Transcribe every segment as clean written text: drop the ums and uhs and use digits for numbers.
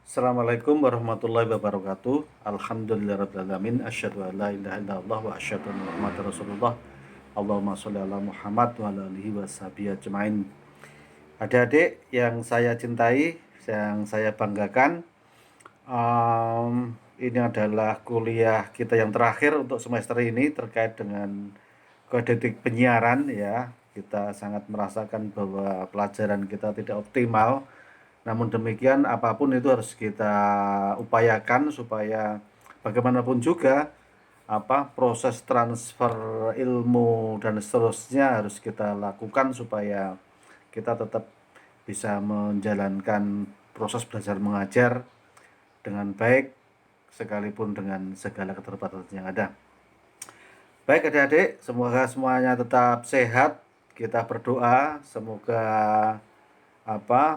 Assalamualaikum warahmatullahi wabarakatuh. Alhamdulillahirabbil alamin. Asyhadu an la ilaha illallah wa asyhadu anna Muhammadar Rasulullah. Allahumma sholli ala Muhammad wa ala alihi washabihi ajmain. Adik-adik yang saya cintai, yang saya banggakan, ini adalah kuliah kita yang terakhir untuk semester ini terkait dengan kode etik penyiaran ya. Kita sangat merasakan bahwa pelajaran kita tidak optimal. Namun demikian, apapun itu harus kita upayakan supaya bagaimanapun juga proses transfer ilmu dan seterusnya harus kita lakukan supaya kita tetap bisa menjalankan proses belajar mengajar dengan baik sekalipun dengan segala keterbatasan yang ada. Baik adik-adik, semoga semuanya tetap sehat. Kita berdoa semoga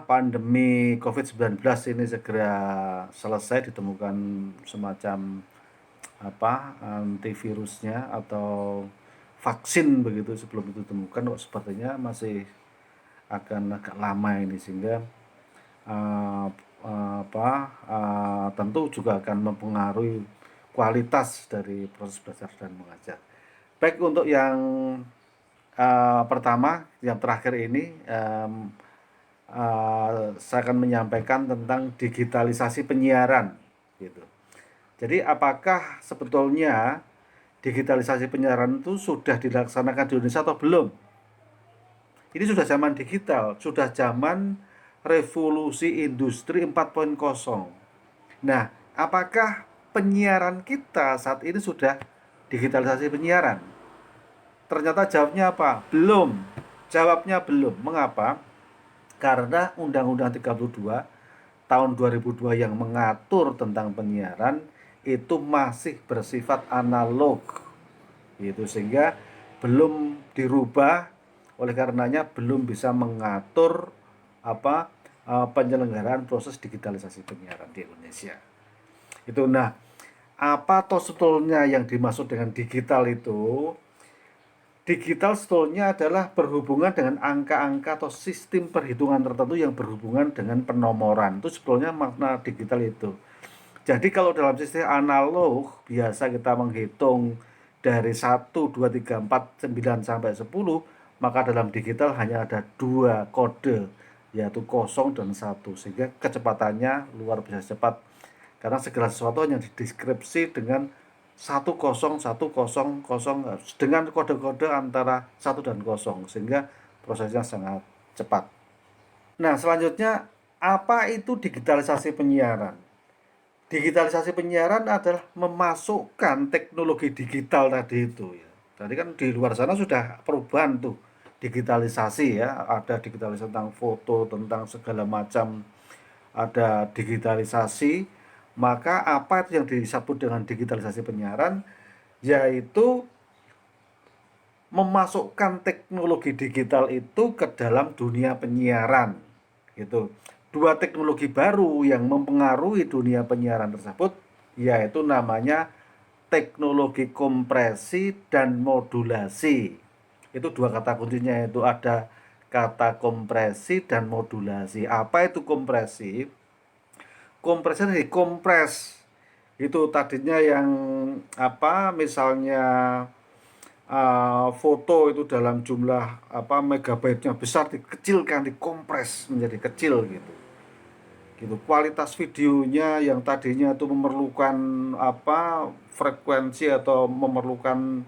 pandemi COVID-19 ini segera selesai, ditemukan semacam antivirusnya atau vaksin begitu sebelum itu ditemukan. Sepertinya masih akan agak lama ini, sehingga uh, tentu juga akan mempengaruhi kualitas dari proses belajar dan mengajar. Baik, untuk yang pertama, yang terakhir ini, saya akan menyampaikan tentang digitalisasi penyiaran gitu. Jadi apakah sebetulnya digitalisasi penyiaran itu sudah dilaksanakan di Indonesia atau belum? Ini sudah zaman digital, sudah zaman revolusi industri 4.0. Nah, apakah penyiaran kita saat ini sudah digitalisasi penyiaran? Ternyata jawabnya apa? Belum. Jawabnya belum. Mengapa? Karena Undang-Undang 32 tahun 2002 yang mengatur tentang penyiaran itu masih bersifat analog, gitu, sehingga belum dirubah. Oleh karenanya belum bisa mengatur penyelenggaraan proses digitalisasi penyiaran di Indonesia. Itu, nah, apa toh sebetulnya yang dimaksud dengan digital itu? Digital sebetulnya adalah berhubungan dengan angka-angka atau sistem perhitungan tertentu yang berhubungan dengan penomoran. Itu sebetulnya makna digital itu. Jadi kalau dalam sistem analog biasa kita menghitung dari 1, 2, 3, 4, 9 sampai 10, maka dalam digital hanya ada 2 kode, yaitu 0 dan 1, sehingga kecepatannya luar biasa cepat. Karena segala sesuatu hanya dideskripsi dengan 10, 10, 0 dengan kode-kode antara 1 dan 0, sehingga prosesnya sangat cepat. Nah, selanjutnya, apa itu digitalisasi penyiaran? Digitalisasi penyiaran adalah memasukkan teknologi digital tadi itu ya. Tadi kan di luar sana sudah perubahan tuh, digitalisasi ya, ada digitalisasi tentang foto, tentang segala macam, ada digitalisasi. Maka apa itu yang disebut dengan digitalisasi penyiaran? Yaitu memasukkan teknologi digital itu ke dalam dunia penyiaran gitu. Dua teknologi baru yang mempengaruhi dunia penyiaran tersebut yaitu namanya teknologi kompresi dan modulasi. Itu dua kata kuncinya, itu ada kata kompresi dan modulasi. Apa itu kompresi? Kompresi dari kompres. Itu tadinya yang misalnya foto itu dalam jumlah megabyte-nya besar dikecilkan, dikompres menjadi kecil gitu. Gitu. Kualitas videonya yang tadinya itu memerlukan frekuensi atau memerlukan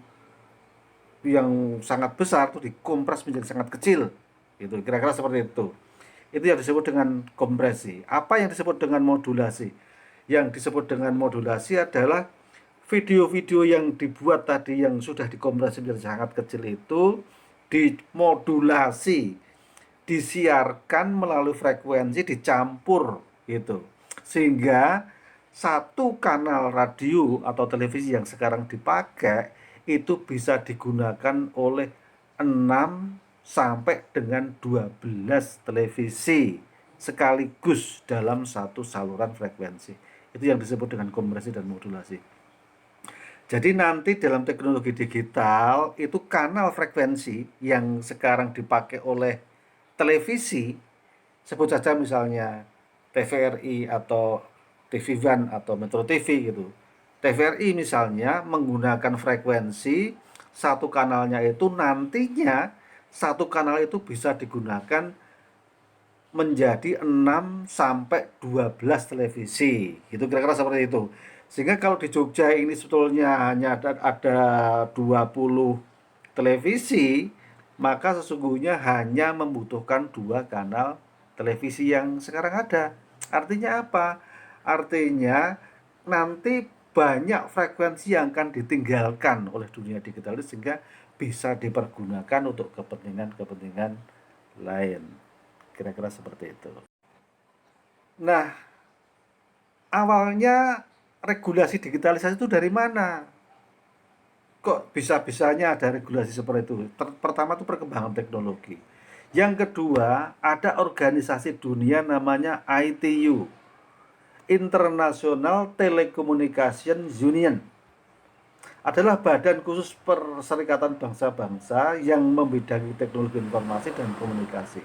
yang sangat besar itu dikompres menjadi sangat kecil. Gitu. Kira-kira seperti itu. Itu yang disebut dengan kompresi. Apa yang disebut dengan modulasi? Yang disebut dengan modulasi adalah video-video yang dibuat tadi yang sudah dikompresi menjadi sangat kecil itu dimodulasi, disiarkan melalui frekuensi, dicampur gitu. Sehingga satu kanal radio atau televisi yang sekarang dipakai itu bisa digunakan oleh 6 sampai dengan 12 televisi sekaligus dalam satu saluran frekuensi. Itu yang disebut dengan kompresi dan modulasi. Jadi nanti dalam teknologi digital itu kanal frekuensi yang sekarang dipakai oleh televisi, sebut saja misalnya TVRI atau TV One atau Metro TV gitu. TVRI misalnya menggunakan frekuensi satu kanalnya itu nantinya satu kanal itu bisa digunakan menjadi 6 sampai 12 televisi. Gitu kira-kira seperti itu. Sehingga kalau di Jogja ini sebetulnya hanya ada 20 televisi, maka sesungguhnya hanya membutuhkan 2 kanal televisi yang sekarang ada. Artinya apa? Artinya nanti banyak frekuensi yang akan ditinggalkan oleh dunia digital sehingga bisa dipergunakan untuk kepentingan-kepentingan lain. Kira-kira seperti itu. Nah, awalnya regulasi digitalisasi itu dari mana? Kok bisa-bisanya ada regulasi seperti itu? Pertama itu perkembangan teknologi. Yang kedua, ada organisasi dunia namanya ITU, International Telecommunication Union. Adalah badan khusus Perserikatan Bangsa-Bangsa yang membidangi teknologi informasi dan komunikasi.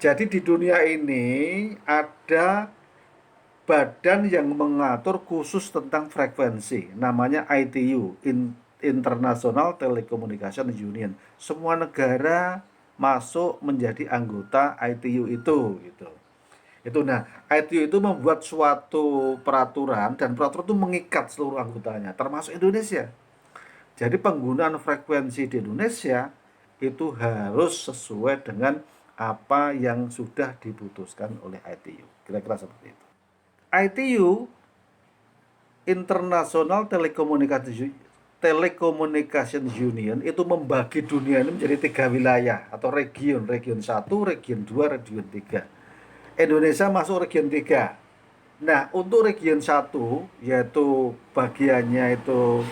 Jadi di dunia ini ada badan yang mengatur khusus tentang frekuensi, namanya ITU, International Telecommunication Union. Semua negara masuk menjadi anggota ITU itu, gitu. Nah, ITU itu membuat suatu peraturan dan peraturan itu mengikat seluruh anggotanya, termasuk Indonesia. Jadi penggunaan frekuensi di Indonesia itu harus sesuai dengan apa yang sudah diputuskan oleh ITU. Kira-kira seperti itu. ITU, International Telecommunication Union, itu membagi dunia ini menjadi 3 wilayah atau region. Region 1, region 2, region 3. Indonesia masuk region 3. Nah, untuk region 1, yaitu bagiannya itu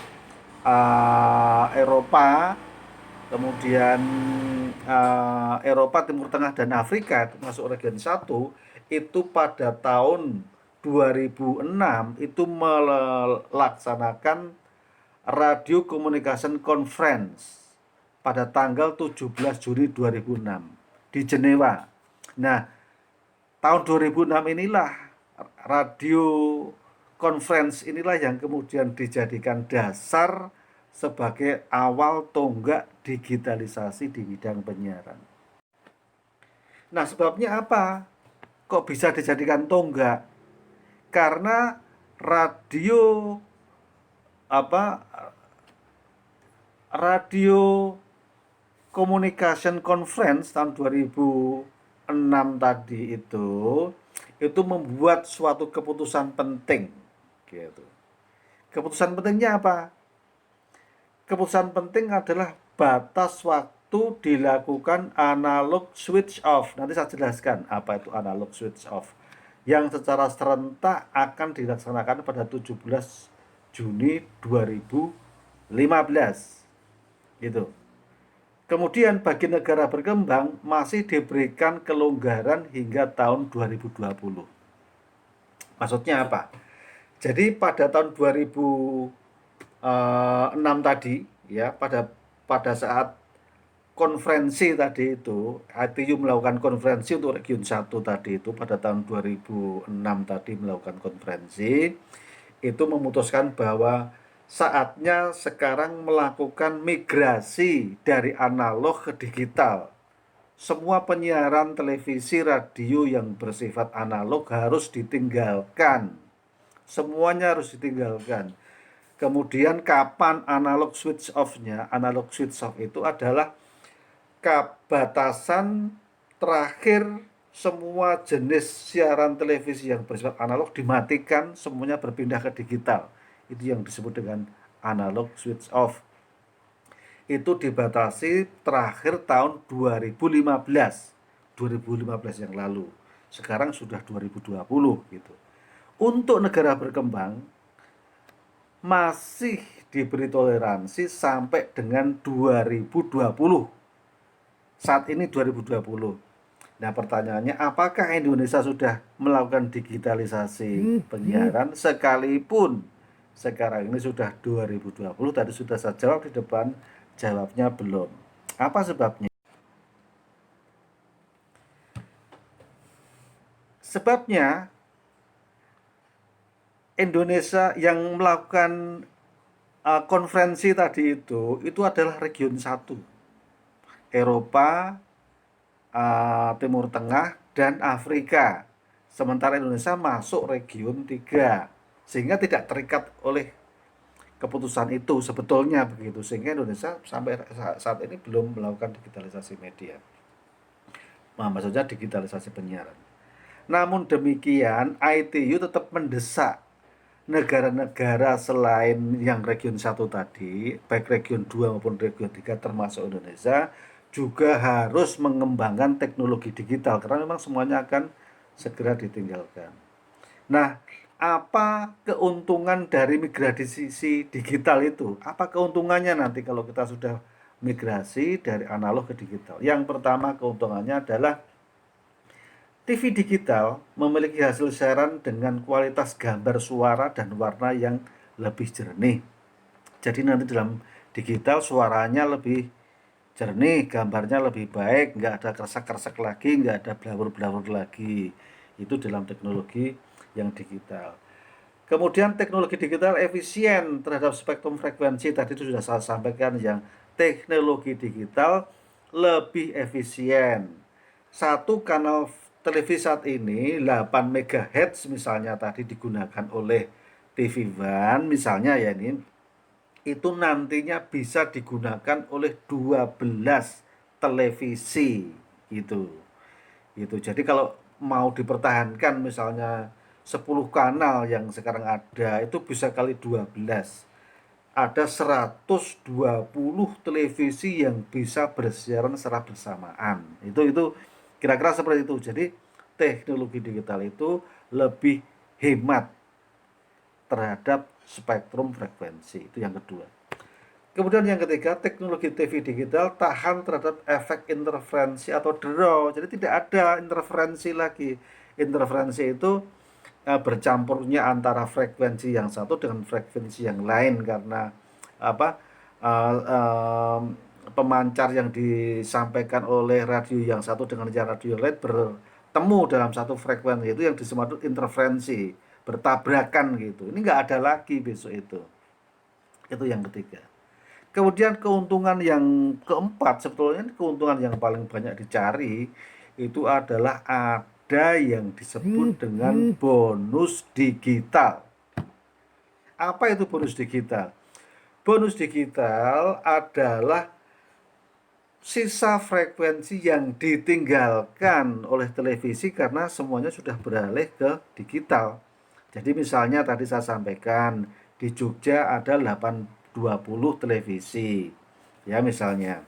Eropa, kemudian Eropa, Timur Tengah, dan Afrika masuk region 1, itu pada tahun 2006 itu melaksanakan Radio Communication Conference pada tanggal 17 Juni 2006 di Jenewa. Nah, tahun 2006 inilah radio conference inilah yang kemudian dijadikan dasar sebagai awal tonggak digitalisasi di bidang penyiaran. Nah, sebabnya apa? Kok bisa dijadikan tonggak? Karena radio apa radio communication conference tahun 2006 tadi itu membuat suatu keputusan penting gitu. Keputusan pentingnya apa? Keputusan penting adalah batas waktu dilakukan analog switch off. Nanti saya jelaskan apa itu analog switch off. Yang secara serentak akan dilaksanakan pada 17 Juni 2015. Gitu. Kemudian bagi negara berkembang masih diberikan kelonggaran hingga tahun 2020. Maksudnya apa? Jadi pada tahun 2006 tadi ya, pada saat konferensi tadi itu, ITU melakukan konferensi untuk region 1 tadi itu pada tahun 2006 tadi melakukan konferensi, itu memutuskan bahwa saatnya sekarang melakukan migrasi dari analog ke digital. Semua penyiaran televisi, radio yang bersifat analog harus ditinggalkan. Semuanya harus ditinggalkan. Kemudian kapan analog switch off-nya? Analog switch off itu adalah batasan terakhir semua jenis siaran televisi yang bersifat analog dimatikan, semuanya berpindah ke digital. Itu yang disebut dengan analog switch off. Itu dibatasi terakhir tahun 2015 yang lalu. Sekarang sudah 2020 gitu. Untuk negara berkembang masih diberi toleransi sampai dengan 2020. Saat ini 2020. Nah, pertanyaannya apakah Indonesia sudah melakukan digitalisasi penyiaran sekalipun sekarang ini sudah 2020? Tadi sudah saya jawab di depan, jawabnya belum. Apa sebabnya? Sebabnya Indonesia yang melakukan konferensi tadi itu adalah region satu, Eropa, Timur Tengah, dan Afrika. Sementara Indonesia masuk region 3, sehingga tidak terikat oleh keputusan itu sebetulnya begitu. Sehingga Indonesia sampai saat ini belum melakukan digitalisasi media. Maksudnya digitalisasi penyiaran. Namun demikian, ITU tetap mendesak negara-negara selain yang region satu tadi, baik region 2 maupun region 3 termasuk Indonesia, juga harus mengembangkan teknologi digital karena memang semuanya akan segera ditinggalkan. Nah, apa keuntungan dari migrasi digital itu? Apa keuntungannya nanti kalau kita sudah migrasi dari analog ke digital? Yang pertama keuntungannya adalah TV digital memiliki hasil siaran dengan kualitas gambar, suara, dan warna yang lebih jernih. Jadi nanti dalam digital suaranya lebih jernih, gambarnya lebih baik, nggak ada kresek-kresek lagi, nggak ada blur-blur lagi. Itu dalam teknologi yang digital. Kemudian teknologi digital efisien terhadap spektrum frekuensi. Tadi itu sudah saya sampaikan, yang teknologi digital lebih efisien. Satu kanal televisi saat ini 8 MHz misalnya tadi digunakan oleh TV One misalnya ya, ini itu nantinya bisa digunakan oleh 12 televisi gitu. Gitu. Jadi kalau mau dipertahankan misalnya 10 kanal yang sekarang ada itu bisa kali 12. Ada 120 televisi yang bisa bersiaran secara bersamaan. Itu kira-kira seperti itu. Jadi teknologi digital itu lebih hemat terhadap spektrum frekuensi. Itu yang kedua. Kemudian yang ketiga, teknologi TV digital tahan terhadap efek interferensi atau draw. Jadi tidak ada interferensi lagi. Interferensi itu bercampurnya antara frekuensi yang satu dengan frekuensi yang lain karena apa uh, um, pemancar yang disampaikan oleh radio yang satu dengan radio lain bertemu dalam satu frekuensi, itu yang disebut interferensi, bertabrakan gitu. Ini nggak ada lagi besok itu. Itu yang ketiga. Kemudian keuntungan yang keempat, sebetulnya keuntungan yang paling banyak dicari itu adalah ada yang disebut dengan bonus digital. Apa itu bonus digital? Bonus digital adalah sisa frekuensi yang ditinggalkan oleh televisi karena semuanya sudah beralih ke digital. Jadi misalnya tadi saya sampaikan di Jogja ada 820 televisi. Ya misalnya.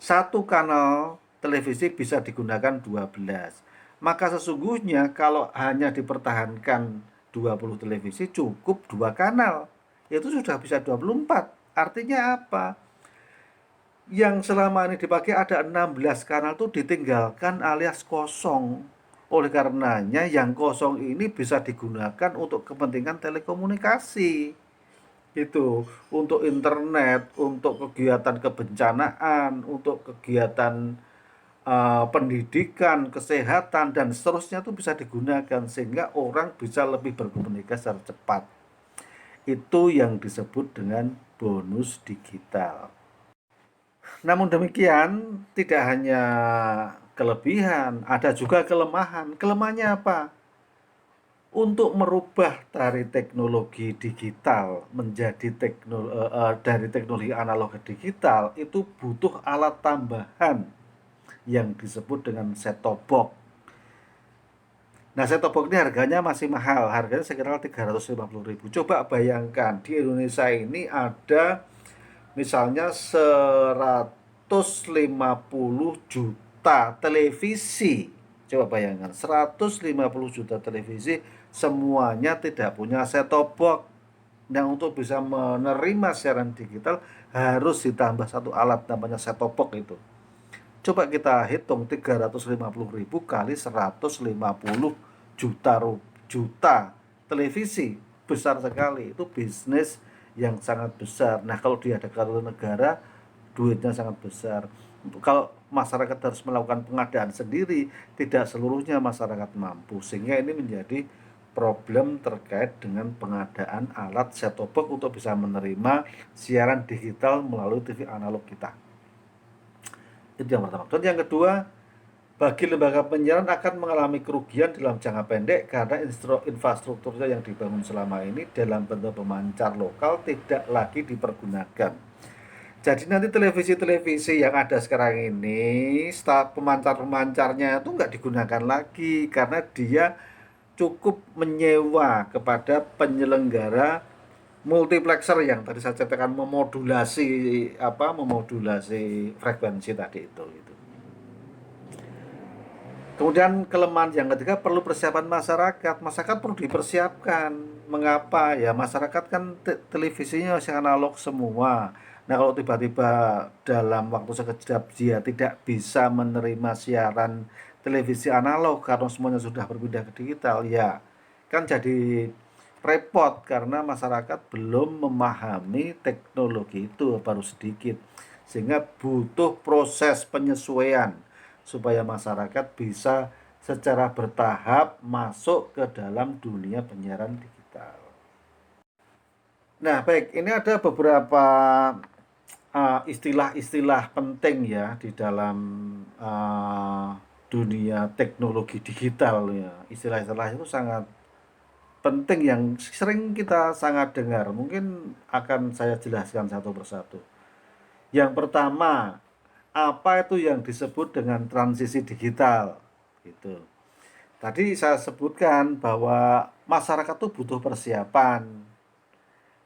Satu kanal televisi bisa digunakan 12. Maka sesungguhnya kalau hanya dipertahankan 20 televisi cukup 2 kanal. Itu sudah bisa 24. Artinya apa? Yang selama ini dipakai ada 16 kanal itu ditinggalkan alias kosong. Oleh karenanya yang kosong ini bisa digunakan untuk kepentingan telekomunikasi. Itu untuk internet, untuk kegiatan kebencanaan, untuk kegiatan pendidikan, kesehatan dan seterusnya itu bisa digunakan sehingga orang bisa lebih berkomunikasi secara cepat. Itu yang disebut dengan bonus digital. Namun demikian, tidak hanya kelebihan, ada juga kelemahan. Kelemahannya apa? Untuk merubah dari teknologi digital menjadi dari teknologi analog ke digital itu butuh alat tambahan yang disebut dengan set-top box. Nah, set-top box ini harganya masih mahal, harganya sekitar 350.000. Coba bayangkan di Indonesia ini ada misalnya 150 juta televisi. Coba bayangkan 150 juta televisi semuanya tidak punya set-top box. Nah, untuk bisa menerima siaran digital harus ditambah satu alat namanya set-top box itu. Coba kita hitung 350.000 kali 150 juta televisi, besar sekali. Itu bisnis yang sangat besar. Nah, kalau diadakan oleh negara, duitnya sangat besar. Kalau masyarakat harus melakukan pengadaan sendiri, tidak seluruhnya masyarakat mampu. Sehingga ini menjadi problem terkait dengan pengadaan alat set-top box untuk bisa menerima siaran digital melalui TV analog kita. Itu yang pertama. Dan yang kedua, bagi lembaga penyiaran akan mengalami kerugian dalam jangka pendek karena infrastrukturnya yang dibangun selama ini dalam bentuk pemancar lokal tidak lagi dipergunakan. Jadi nanti televisi-televisi yang ada sekarang ini, pemancar-pemancarnya itu nggak digunakan lagi karena dia cukup menyewa kepada penyelenggara multiplexer yang tadi saya katakan memodulasi frekuensi tadi itu. Gitu. Kemudian kelemahan yang ketiga perlu persiapan masyarakat. Masyarakat perlu dipersiapkan. Mengapa? Ya masyarakat kan televisinya masih analog semua. Nah kalau tiba-tiba dalam waktu sekejap dia tidak bisa menerima siaran televisi analog karena semuanya sudah berpindah ke digital, ya kan jadi repot karena masyarakat belum memahami teknologi itu baru sedikit. Sehingga butuh proses penyesuaian supaya masyarakat bisa secara bertahap masuk ke dalam dunia penyiaran digital. Nah, baik, ini ada beberapa istilah-istilah penting ya di dalam dunia teknologi digital ya. Istilah-istilah itu sangat penting yang sering kita sangat dengar. Mungkin akan saya jelaskan satu persatu. Yang pertama, apa itu yang disebut dengan transisi digital? Gitu. Tadi saya sebutkan bahwa masyarakat itu butuh persiapan.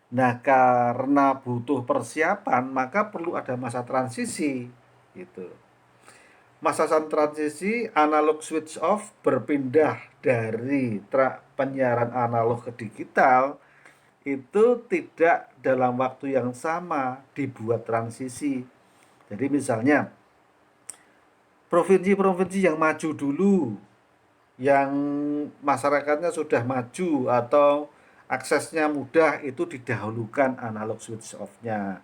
Nah, karena butuh persiapan, maka perlu ada masa transisi. Gitu. Masa transisi analog switch off berpindah dari penyiaran analog ke digital itu tidak dalam waktu yang sama dibuat transisi. Jadi misalnya provinsi-provinsi yang maju dulu, yang masyarakatnya sudah maju atau aksesnya mudah itu didahulukan analog switch off-nya.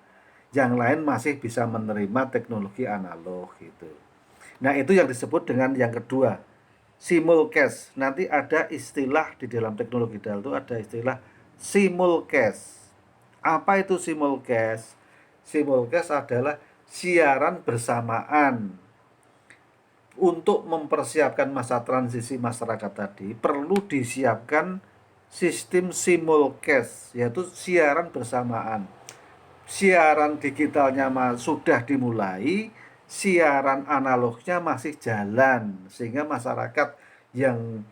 Yang lain masih bisa menerima teknologi analog gitu. Nah, itu yang disebut dengan yang kedua, simulcast. Nanti ada istilah di dalam teknologi digital itu ada istilah simulcast. Apa itu simulcast? Simulcast adalah siaran bersamaan. Untuk mempersiapkan masa transisi masyarakat tadi perlu disiapkan sistem simulcast, yaitu siaran bersamaan. Siaran digitalnya sudah dimulai, siaran analognya masih jalan, sehingga masyarakat yang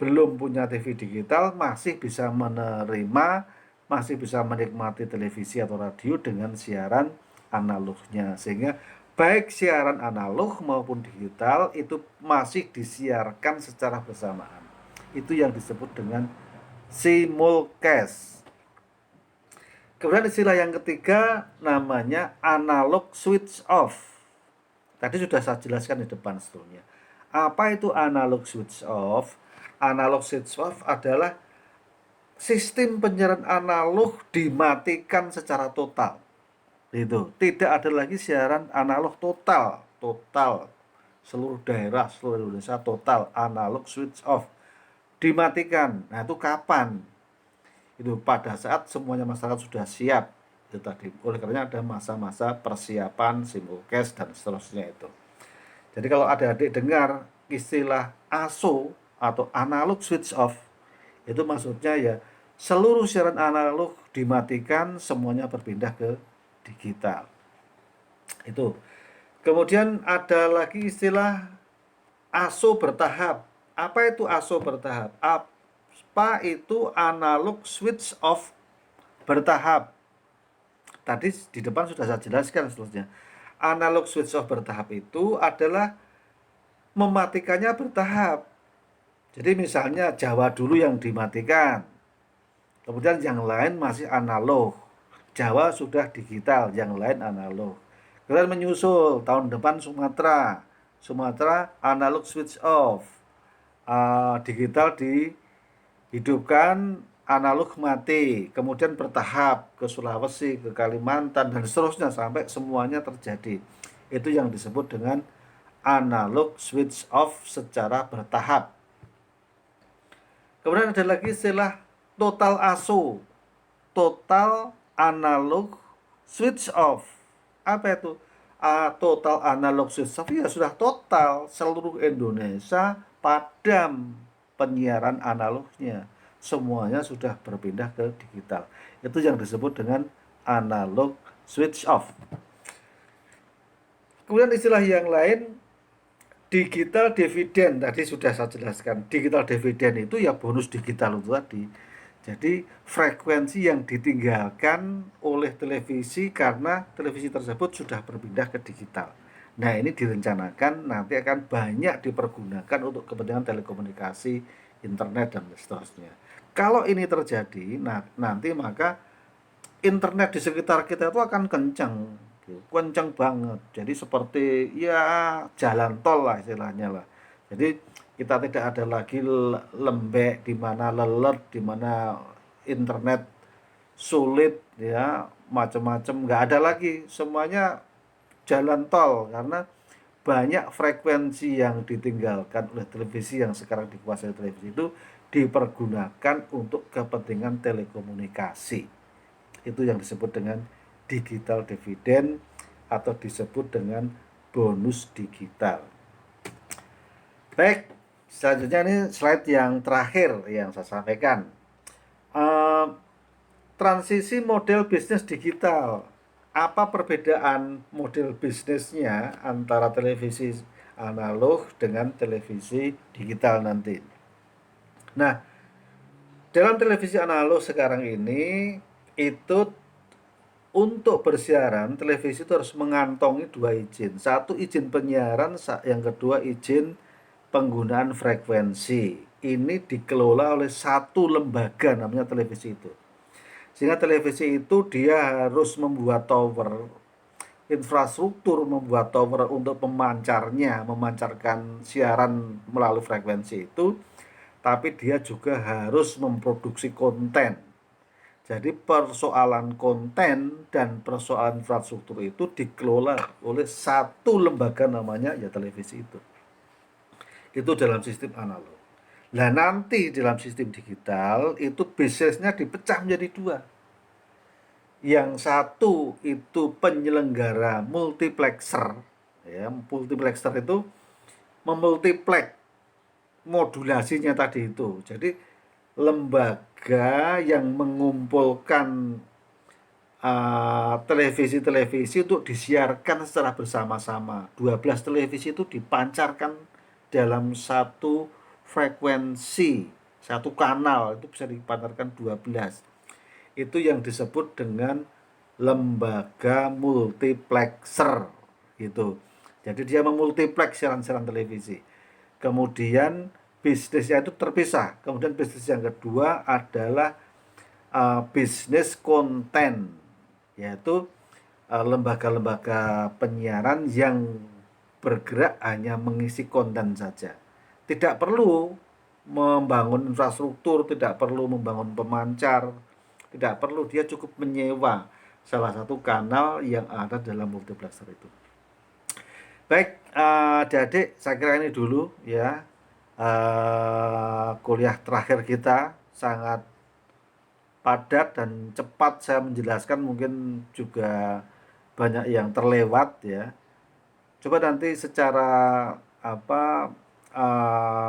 belum punya TV digital masih bisa menerima, masih bisa menikmati televisi atau radio dengan siaran analognya, sehingga baik siaran analog maupun digital itu masih disiarkan secara bersamaan. Itu yang disebut dengan simulcast. Kemudian istilah yang ketiga namanya analog switch off. Tadi sudah saya jelaskan di depan sebelumnya. Apa itu analog switch off? Analog switch off adalah sistem penyiaran analog dimatikan secara total. Itu tidak ada lagi siaran analog total seluruh daerah seluruh Indonesia total analog switch off dimatikan. Nah itu kapan? Itu pada saat semuanya masyarakat sudah siap itu tadi. Oleh karena ada masa-masa persiapan simulcast dan seterusnya itu. Jadi kalau adik-adik dengar istilah ASO atau analog switch off, itu maksudnya ya seluruh siaran analog dimatikan, semuanya berpindah ke digital. Itu. Kemudian ada lagi istilah ASO bertahap. Apa itu ASO bertahap? Apa itu analog switch off bertahap? Tadi di depan sudah saya jelaskan seterusnya. Analog switch off bertahap itu adalah mematikannya bertahap. Jadi misalnya Jawa dulu yang dimatikan, kemudian yang lain masih analog. Jawa sudah digital, yang lain analog. Kemudian menyusul tahun depan Sumatera. Sumatera analog switch off. Digital dihidupkan, analog mati. Kemudian bertahap ke Sulawesi, ke Kalimantan, dan seterusnya sampai semuanya terjadi. Itu yang disebut dengan analog switch off secara bertahap. Kemudian ada lagi istilah total ASO, total analog switch off. Apa itu? Total analog switch off ya sudah total seluruh Indonesia padam penyiaran analognya. Semuanya sudah berpindah ke digital. Itu yang disebut dengan analog switch off. Kemudian istilah yang lain, digital dividen. Tadi sudah saya jelaskan. Digital dividen itu ya bonus digital itu tadi. Jadi frekuensi yang ditinggalkan oleh televisi karena televisi tersebut sudah berpindah ke digital. Nah, ini direncanakan nanti akan banyak dipergunakan untuk kepentingan telekomunikasi, internet, dan seterusnya. Kalau ini terjadi, nah, nanti maka internet di sekitar kita itu akan kencang, kencang banget. Jadi seperti ya jalan tol lah istilahnya lah. Jadi kita tidak ada lagi lembek di mana lelet, di mana internet sulit ya, macam-macam nggak ada lagi. Semuanya jalan tol karena banyak frekuensi yang ditinggalkan oleh televisi yang sekarang dikuasai televisi itu dipergunakan untuk kepentingan telekomunikasi. Itu yang disebut dengan digital dividend atau disebut dengan bonus digital. Baik, selanjutnya ini slide yang terakhir yang saya sampaikan. Transisi model bisnis digital. Apa perbedaan model bisnisnya antara televisi analog dengan televisi digital nanti? Nah, dalam televisi analog sekarang ini itu untuk bersiaran televisi itu harus mengantongi dua izin. Satu izin penyiaran, yang kedua izin penggunaan frekuensi. Ini dikelola oleh satu lembaga namanya televisi itu. Sehingga televisi itu dia harus membuat tower, infrastruktur membuat tower untuk memancarkan siaran melalui frekuensi itu, tapi dia juga harus memproduksi konten. Jadi persoalan konten dan persoalan infrastruktur itu dikelola oleh satu lembaga namanya ya televisi itu. Itu dalam sistem analog. Nah nanti dalam sistem digital itu bisnisnya dipecah menjadi dua. Yang satu itu penyelenggara multiplexer. Ya, multiplexer itu memultiplek modulasinya tadi itu. Jadi lembaga yang mengumpulkan televisi-televisi untuk disiarkan secara bersama-sama. 12 televisi itu dipancarkan dalam satu frekuensi, satu kanal, itu bisa dipancarkan 12. Itu yang disebut dengan lembaga multiplexer gitu. Jadi dia memultiplex siaran-siaran televisi. Kemudian bisnisnya itu terpisah. Kemudian bisnis yang kedua adalah bisnis konten, yaitu lembaga-lembaga penyiaran yang bergerak hanya mengisi konten saja. Tidak perlu membangun infrastruktur, tidak perlu membangun pemancar, tidak perlu, dia cukup menyewa salah satu kanal yang ada dalam multiplexer itu. Baik, adik-adik, saya kira ini dulu ya kuliah terakhir kita, sangat padat dan cepat saya menjelaskan, mungkin juga banyak yang terlewat ya. Coba nanti secara apa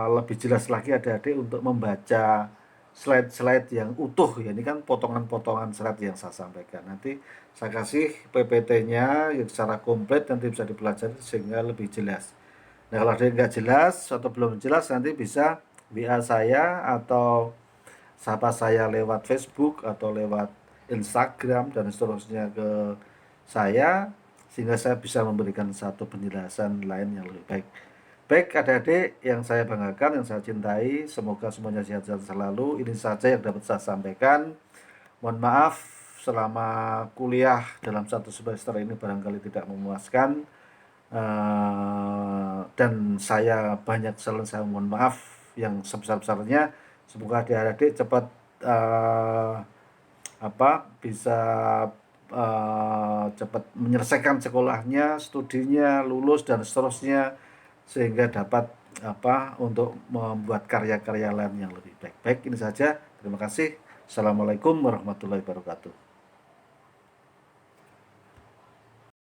lebih jelas lagi adik-adik untuk membaca slide-slide yang utuh ya. Ini kan potongan-potongan slide yang saya sampaikan. Nanti saya kasih PPT-nya yang secara komplit, nanti bisa dipelajari sehingga lebih jelas. Nah kalau ada yang nggak jelas atau belum jelas, nanti bisa WA saya atau sapa saya lewat Facebook atau lewat Instagram dan seterusnya ke saya, sehingga saya bisa memberikan satu penjelasan lain yang lebih baik. Baik adik-adik yang saya banggakan, yang saya cintai, semoga semuanya sehat-sehat selalu. Ini saja yang dapat saya sampaikan. Mohon maaf selama kuliah dalam satu semester ini barangkali tidak memuaskan, dan saya banyak kesalahan, saya mohon maaf yang sebesar-besarnya. Semoga adik-adik cepat bisa cepat menyelesaikan sekolahnya, studinya, lulus dan seterusnya, sehingga dapat untuk membuat karya-karya lain yang lebih baik. Baik, ini saja. Terima kasih. Assalamualaikum warahmatullahi wabarakatuh.